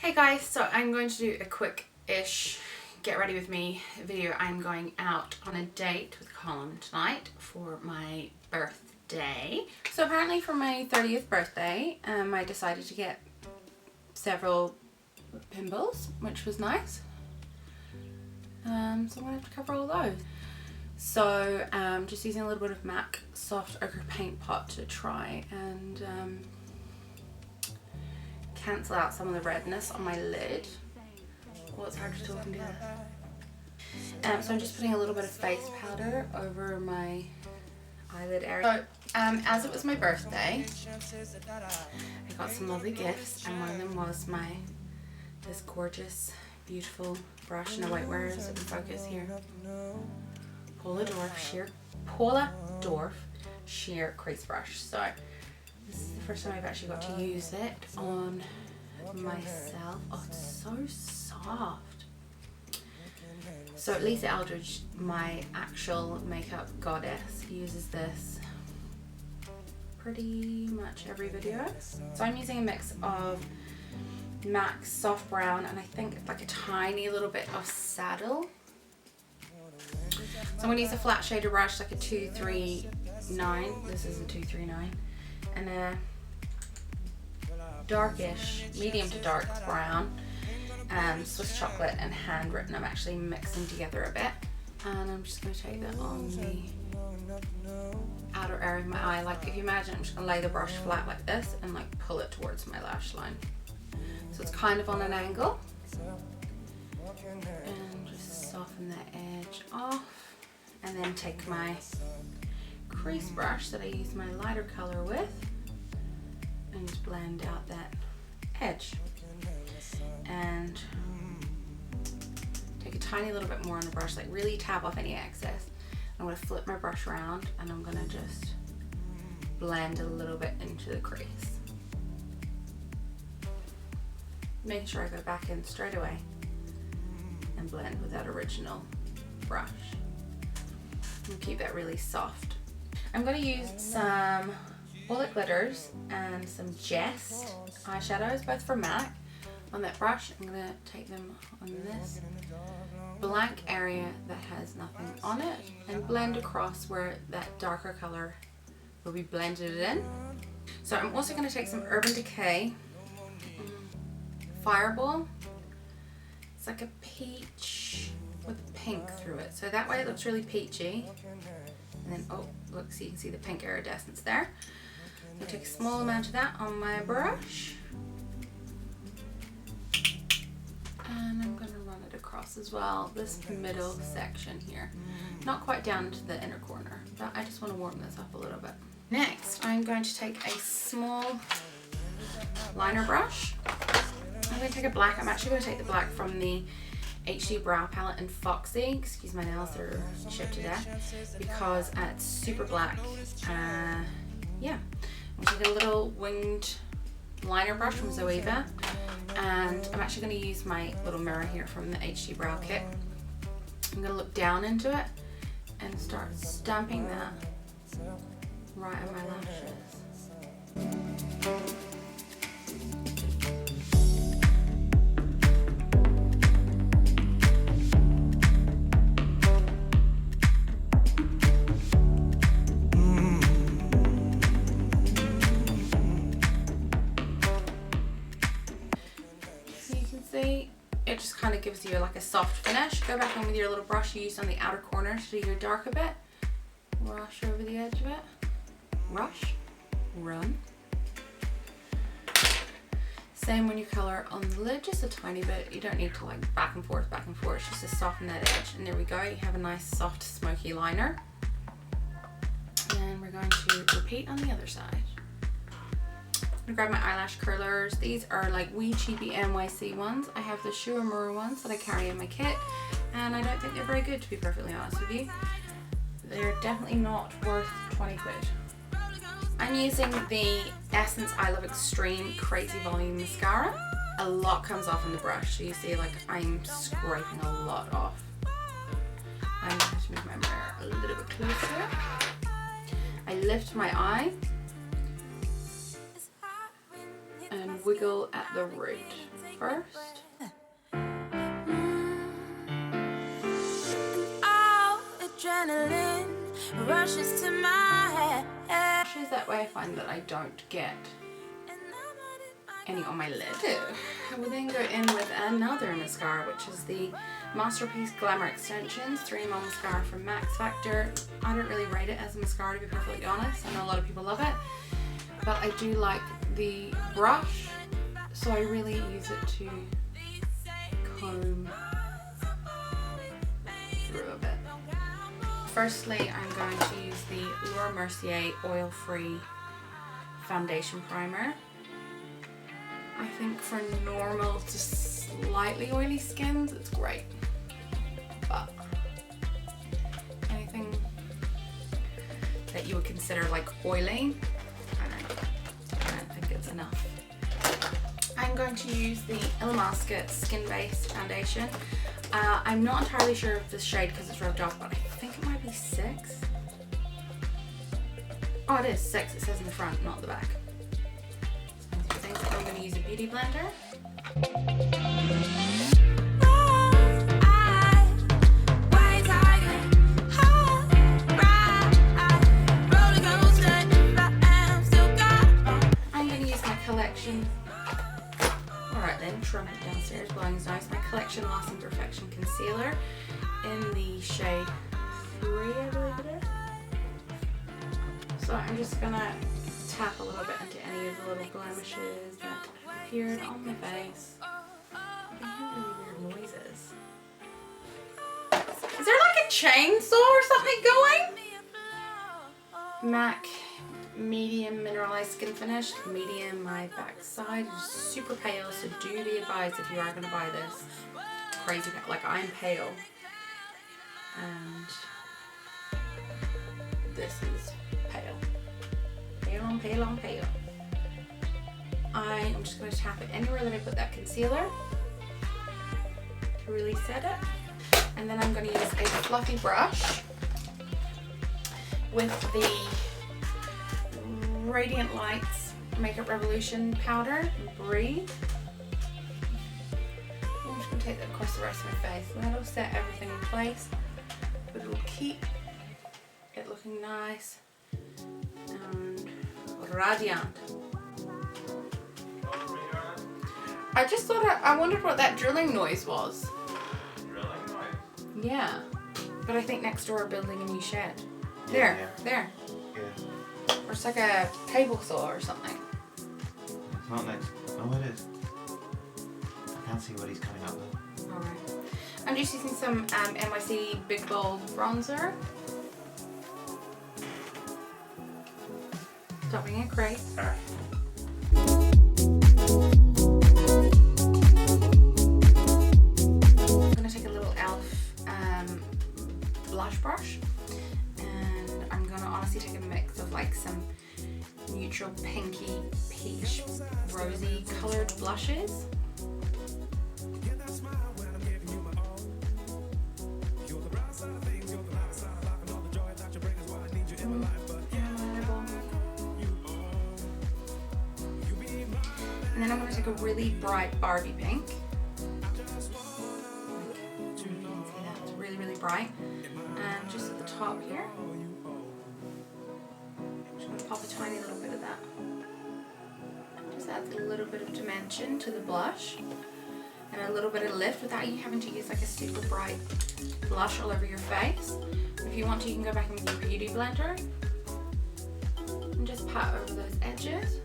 Hey guys, so I'm going to do a quick-ish get ready with me video. I'm going out on a date with Colin tonight for my birthday. So apparently for my 30th birthday, I decided to get several pimples, which was nice. So I'm going to have to cover all those. So just using a little bit of MAC Soft Ochre Paint Pot to try and cancel out some of the redness on my lid. Well, it's hard to talk and do that. So I'm just putting a little bit of face powder over my eyelid area. So as it was my birthday, I got some lovely gifts, and one of them was this gorgeous, beautiful brush. No, wait, where is it in focus here? Paula Dorf Sheer Crease Brush. So this is the first time I've actually got to use it on myself. Oh, it's so soft. So Lisa Eldridge, my actual makeup goddess, uses this pretty much every video. So I'm using a mix of MAC Soft Brown and I think like a tiny little bit of Saddle. So I'm going to use a flat shader brush, like a 239. This is a 239. And a darkish, medium to dark brown, Swiss chocolate and Handwritten. I'm actually mixing together a bit, and I'm just going to take that on the outer area of my eye. Like if you imagine, I'm just going to lay the brush flat like this and like pull it towards my lash line, so it's kind of on an angle, and just soften that edge off, and then take my crease brush that I use my lighter color with and just blend out that edge, and take a tiny little bit more on the brush, like really tap off any excess. I'm going to flip my brush around and I'm going to just blend a little bit into the crease, making sure I go back in straight away and blend with that original brush and keep that really soft. I'm going to use some bullet glitters and some Jest eyeshadows, both from MAC, on that brush. I'm going to take them on this blank area that has nothing on it and blend across where that darker color will be blended in. So I'm also going to take some Urban Decay Fireball. It's like a peach with pink through it, so that way it looks really peachy. And then, oh look, so you can see the pink iridescence there. So take a small amount of that on my brush, and I'm going to run it across as well, this middle section here. Not quite down into the inner corner, but I just want to warm this up a little bit. Next, I'm going to take a small liner brush. I'm going to take a black. I'm actually going to take the black from the HD Brow Palette in Foxy. Excuse my nails, they're chipped to death because it's super black. Yeah, I'm taking a little winged liner brush from Zoeva, and I'm actually going to use my little mirror here from the HD Brow Kit. I'm going to look down into it and start stamping that right on my lashes. It just kind of gives you like a soft finish. Go back in with your little brush you used on the outer corner to do your dark a bit. Rush over the edge of it. Rush. Run. Same when you color on the lid, just a tiny bit. You don't need to like back and forth, just to soften that edge. And there we go, you have a nice soft smoky liner. And we're going to repeat on the other side. I'm gonna grab my eyelash curlers. These are like wee cheapy NYC ones. I have the Shuamura ones that I carry in my kit, and I don't think they're very good, to be perfectly honest with you. They're definitely not worth 20 quid. I'm using the Essence I Love Extreme Crazy Volume Mascara. A lot comes off in the brush, so you see like I'm scraping a lot off. I'm going to move my mirror a little bit closer. I lift my eye and wiggle at the root. first. Adrenaline rushes to my head. That way I find that I don't get any on my lid. I will then go in with another mascara, which is the Masterpiece Glamour Extensions 3-in-1 mascara from Max Factor. I don't really rate it as a mascara, to be perfectly honest. I know a lot of people love it, but I do like the brush, so I really use it to comb through a bit. Firstly, I'm going to use the Mercier oil-free foundation primer. I think for normal to slightly oily skins, it's great. But anything that you would consider like oily, I don't think it's enough. I'm going to use the Illamasqua Skin-based foundation. I'm not entirely sure of this shade because it's rubbed off, but I think it might be 6. Oh, it is 6. It says in the front, not the back. I think I'm going to use a beauty blender. I'm going to use my collection. Alright then, trump it downstairs, blowing is nice. My collection Lasting Perfection Concealer in the shade 3, I believe it is. So I'm just gonna tap a little bit into any of the little blemishes that appeared on my face. I can hear really weird noises. Is there like a chainsaw or something going? MAC medium mineralized skin finish, medium my backside, super pale, so do be advised if you are going to buy this. Crazy, like I'm pale, and this is pale. Pale on pale on pale. I am just going to tap it anywhere that I put that concealer to really set it, and then I'm going to use a fluffy brush with the Radiant Lights Makeup Revolution powder, Breathe. I'm just going to take that across the rest of my face, and that'll set everything in place, but it'll keep it looking nice and radiant. I just thought, I wondered what that drilling noise was. Drilling noise? Yeah, but I think next door are building a new shed. There, Yeah. there. Yeah. Or it's like a table saw or something. It's not next. Oh, it is. I can't see what he's coming up with. Alright. I'm just using some NYC Big Bold bronzer. Stopping it great. Alright. I'm going to take a little e.l.f. Blush brush, and I'm going to honestly take a mix of like some neutral pinky peach rosy colored blushes. And then I'm going to take a really bright Barbie pink. You can see that, it's really, really bright. And just at the top here, I'm just going to pop a tiny little bit of that. Just adds a little bit of dimension to the blush and a little bit of lift without you having to use like a super bright blush all over your face. If you want to, you can go back in with your beauty blender and just pat over those edges.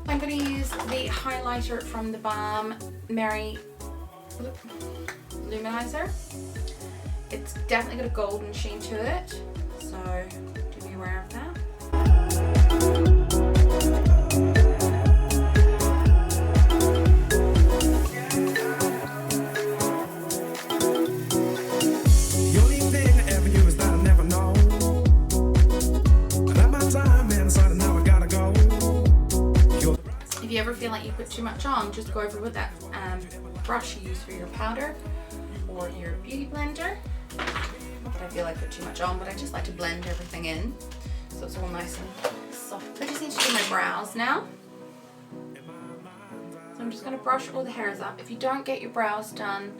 I'm going to use the highlighter from the Balm Mercier Luminizer. It's definitely got a golden sheen to it, so do be aware of that. If you ever feel like you put too much on, just go over with that brush you use for your powder or your beauty blender. Not that I feel like I put too much on, but I just like to blend everything in so it's all nice and soft. I just need to do my brows now. So I'm I'm just going to brush all the hairs up. If you don't get your brows done,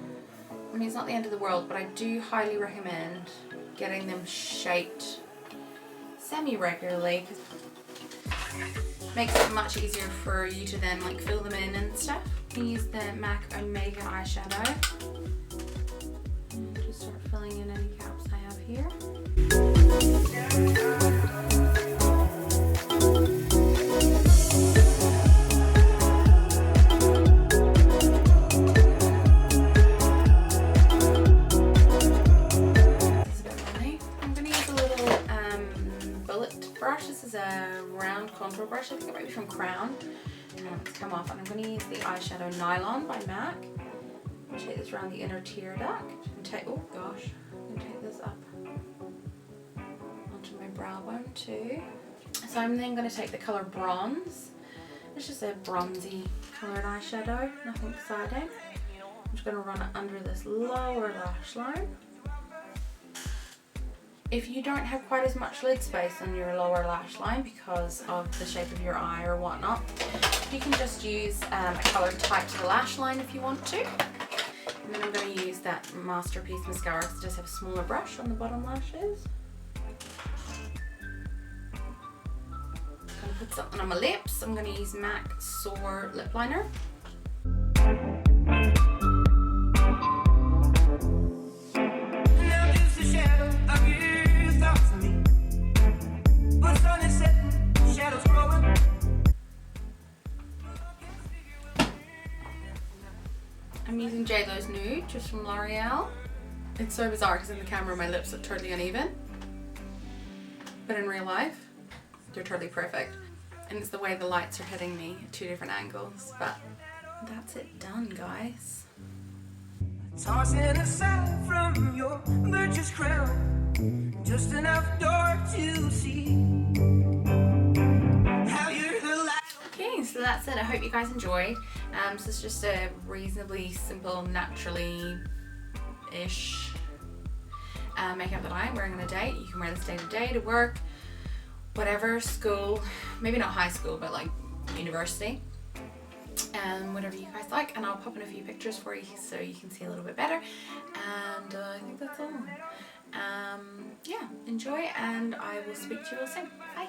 I mean, it's not the end of the world, but I do highly recommend getting them shaped semi-regularly, because it makes it much easier for you to then like fill them in and stuff. I use the MAC Omega eyeshadow and just start filling in any gaps I have here. A round contour brush. I think it might be from Crown. It's come off, and I'm going to use the eyeshadow Nylon by MAC. I'm going to take this around the inner tear duct and take, oh gosh, I'm going to take this up onto my brow bone too. So I'm then going to take the colour Bronze. It's just a bronzy coloured eyeshadow, nothing exciting. I'm just going to run it under this lower lash line. If you don't have quite as much lid space on your lower lash line because of the shape of your eye or whatnot, you can just use a colour tight to the lash line if you want to. And then I'm going to use that Masterpiece mascara because it does have a smaller brush on the bottom lashes. I'm going to put something on my lips. I'm going to use MAC Soar lip liner. I'm using JLo's Nude, just from L'Oreal. It's so bizarre because in the camera my lips look totally uneven, but in real life they're totally perfect. And it's the way the lights are hitting me at 2 different angles, but that's it done, guys. Tossing aside from your gorgeous crown, just enough dark to see how you're the light. Okay, so that's it. I hope you guys enjoyed. So it's just a reasonably simple, naturally-ish makeup that I'm wearing on a date. You can wear this day to day, to work, whatever, school, maybe not high school, but like university. Whatever you guys like, and I'll pop in a few pictures for you so you can see a little bit better. And I think that's all. Yeah, enjoy, and I will speak to you all soon. Bye.